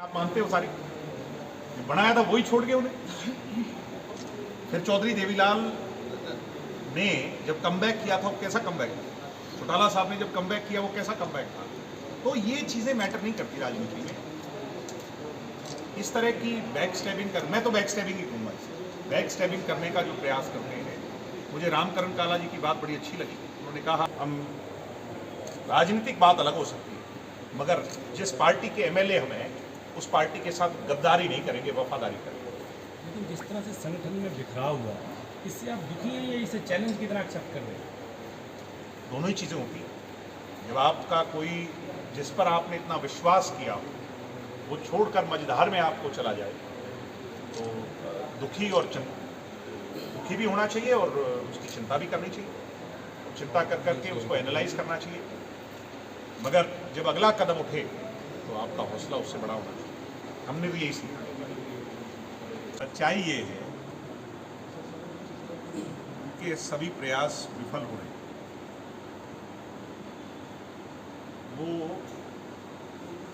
आप मानते हो सारी बनाया था वही छोड़ गए उन्हें। फिर चौधरी देवीलाल ने जब कमबैक किया था वो कैसा कमबैक था, चौटाला साहब ने जब कमबैक किया वो कैसा कमबैक था। तो ये चीजें मैटर नहीं करती राजनीति में। इस तरह की बैक स्टैबिंग कर, मैं तो बैक स्टैबिंग ही कहूँगा इसे, बैक स्टैबिंग करने का जो प्रयास करते हैं। मुझे रामकरण काला जी की बात बड़ी अच्छी लगी। उन्होंने कहा हम राजनीतिक बात अलग हो सकती है मगर जिस पार्टी के एमएलए हम हैं उस पार्टी के साथ गद्दारी नहीं करेंगे, वफादारी करेंगे। लेकिन जिस तरह से संगठन में बिखराव हुआ है, इससे आप दुखी हैं या इसे चैलेंज की तरह एक्सेप्ट कर रहे हैं? दोनों ही चीज़ें होती हैं। जब आपका कोई जिस पर आपने इतना विश्वास किया वो छोड़कर मझधार में आपको चला जाए तो दुखी भी होना चाहिए और उसकी चिंता भी करनी चाहिए। चिंता कर करके उसको एनालाइज करना चाहिए, मगर जब अगला कदम उठे तो आपका हौसला उससे बड़ा होना चाहिए। हमने भी यही सीखा। सच्चाई ये है कि सभी प्रयास विफल हो रहे हैं। वो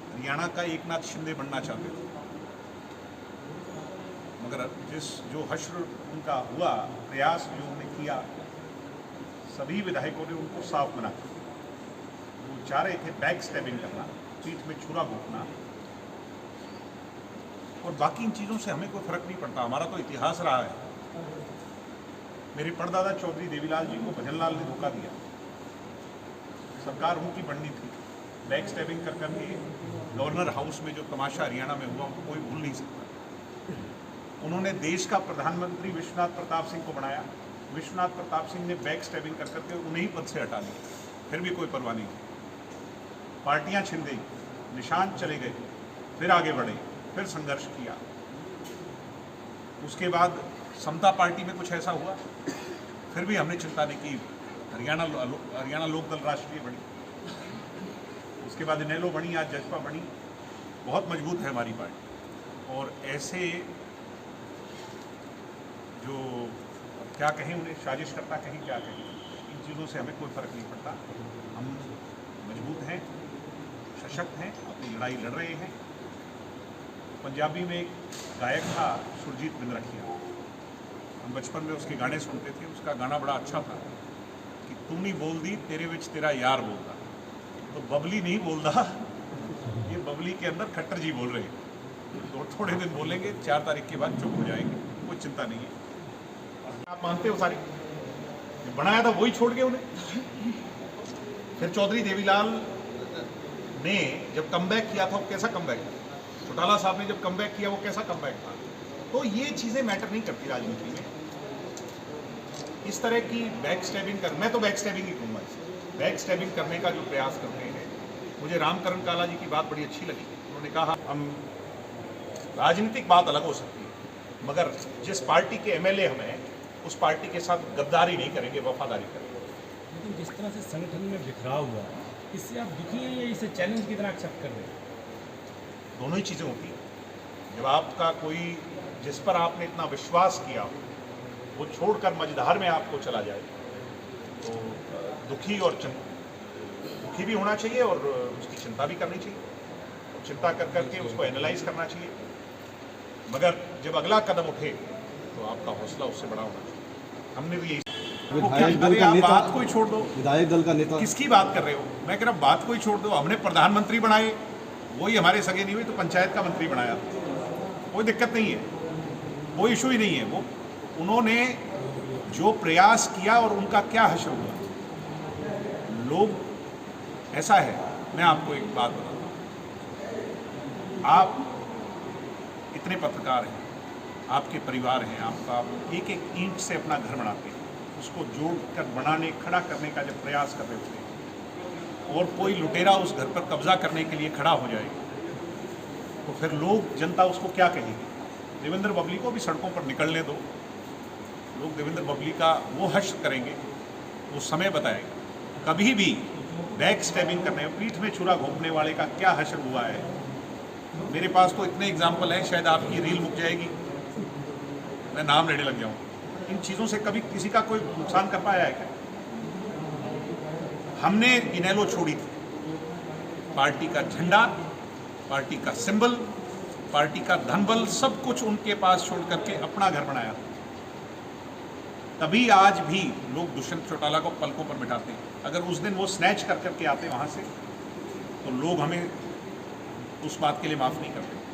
हरियाणा का एकनाथ शिंदे बनना चाहते थे मगर जो हश्र उनका हुआ, प्रयास जो उन्होंने किया, सभी विधायकों ने उनको साफ मना किया। वो चाह रहे थे बैक स्टैबिंग करना, पीठ में छुरा घोंपना, और बाकी इन चीज़ों से हमें कोई फर्क नहीं पड़ता। हमारा तो इतिहास रहा है। मेरे परदादा चौधरी देवीलाल जी को भजनलाल ने धोखा दिया, सरकार उनकी बननी थी। बैक स्टैबिंग कर करके गवर्नर हाउस में जो तमाशा हरियाणा में हुआ वो कोई भूल नहीं सकता। उन्होंने देश का प्रधानमंत्री विश्वनाथ प्रताप सिंह को बनाया। विश्वनाथ प्रताप सिंह ने बैक स्टैबिंग कर करके उन्हें ही पद से हटा दिया, फिर भी कोई परवाह नहीं। पार्टियां छिन गई, निशान चले गए, फिर आगे बढ़े, फिर संघर्ष किया। उसके बाद समता पार्टी में कुछ ऐसा हुआ, फिर भी हमने चिंता नहीं की। हरियाणा लोकदल राष्ट्रीय बनी, उसके बाद इनेलो बनी, आज जजपा बनी। बहुत मजबूत है हमारी पार्टी। और ऐसे जो क्या कहें उन्हें, साजिश करता कहीं क्या कहें, इन चीज़ों से हमें कोई फ़र्क नहीं पड़ता। हम मजबूत हैं, सशक्त हैं, अपनी लड़ाई लड़ रहे हैं। पंजाबी में एक गायक था सुरजीत बिंद्रखिया, हम बचपन में उसके गाने सुनते थे। उसका गाना बड़ा अच्छा था कि तू नहीं बोल दी तेरे विच तेरा यार बोलदा। तो बबली नहीं बोलदा, ये बबली के अंदर खट्टर जी बोल रहे हैं। तो थोड़े दिन बोलेंगे, 4 तारीख के बाद चुप हो जाएंगे, कोई चिंता नहीं है। आप मानते हो सारी बनाया था वही छोड़ गए उन्हें। फिर चौधरी देवीलाल ने जब कमबैक किया था वो कैसा कमबैक था, चौटाला साहब ने जब कमबैक किया वो कैसा कमबैक था। तो ये चीज़ें मैटर नहीं करती राजनीति में। इस तरह की बैक स्टैबिंग कर, मैं तो बैक स्टैबिंग ही कहूँगा इसे, बैक स्टैबिंग करने का जो प्रयास करते हैं। मुझे रामकरण काला जी की बात बड़ी अच्छी लगी। उन्होंने कहा हम राजनीतिक बात अलग हो सकती है मगर जिस पार्टी के एमएलए हम हैं उस पार्टी के साथ गद्दारी नहीं करेंगे, वफादारी करेंगे। लेकिन जिस तरह से संगठन में बिखराव हुआ है, इससे आप दुखी हैं या इसे चैलेंज की तरह एक्सेप्ट कर रहे हैं? दोनों ही चीज़ें होती हैं। जब आपका कोई जिस पर आपने इतना विश्वास किया वो छोड़कर मझधार में आपको चला जाए तो दुखी भी होना चाहिए और उसकी चिंता भी करनी चाहिए। चिंता कर करके उसको एनालाइज करना चाहिए, मगर जब अगला कदम उठे तो आपका हौसला उससे बड़ा होना चाहिए। हमने भी यही। विधायक दल का आप नेता, बात कोई छोड़ दो, विधायक दल का नेता किसकी बात कर रहे हो? मैं कह रहा बात कोई छोड़ दो। हमने प्रधानमंत्री बनाए, वही हमारे सगे नहीं हुए तो पंचायत का मंत्री बनाया, कोई दिक्कत नहीं है, कोई इशू ही नहीं है। वो उन्होंने जो प्रयास किया और उनका क्या हश्र हुआ। लोग ऐसा है, मैं आपको एक बात बताता हूँ। आप इतने पत्रकार हैं, आपके परिवार हैं, आपका एक एक ईंट से अपना घर बनाते हैं, उसको जोड़कर बनाने, खड़ा करने का जब प्रयास कर रहे होते हैं और कोई लुटेरा उस घर पर कब्जा करने के लिए खड़ा हो जाए तो फिर लोग, जनता उसको क्या कहेगी? देवेंद्र बबली को भी सड़कों पर निकलने दो, लोग देवेंद्र बबली का वो हश्र करेंगे, वो समय बताएगा। कभी भी बैक स्टैबिंग करने, पीठ में छुरा घोंपने वाले का क्या हश्र हुआ है। मेरे पास तो इतने एग्जाम्पल हैं, शायद आपकी रील मुक जाएगी, मैं नाम लेने लग जाऊँ। इन चीज़ों से कभी किसी का कोई नुकसान कर पाया है क्या? हमने इनेलो छोड़ी थी, पार्टी का झंडा, पार्टी का सिंबल, पार्टी का धनबल सब कुछ उनके पास छोड़ करके अपना घर बनाया। तभी आज भी लोग दुष्यंत चौटाला को पलकों पर बिठाते हैं। अगर उस दिन वो स्नैच कर करके आते वहाँ से तो लोग हमें उस बात के लिए माफ़ नहीं करते।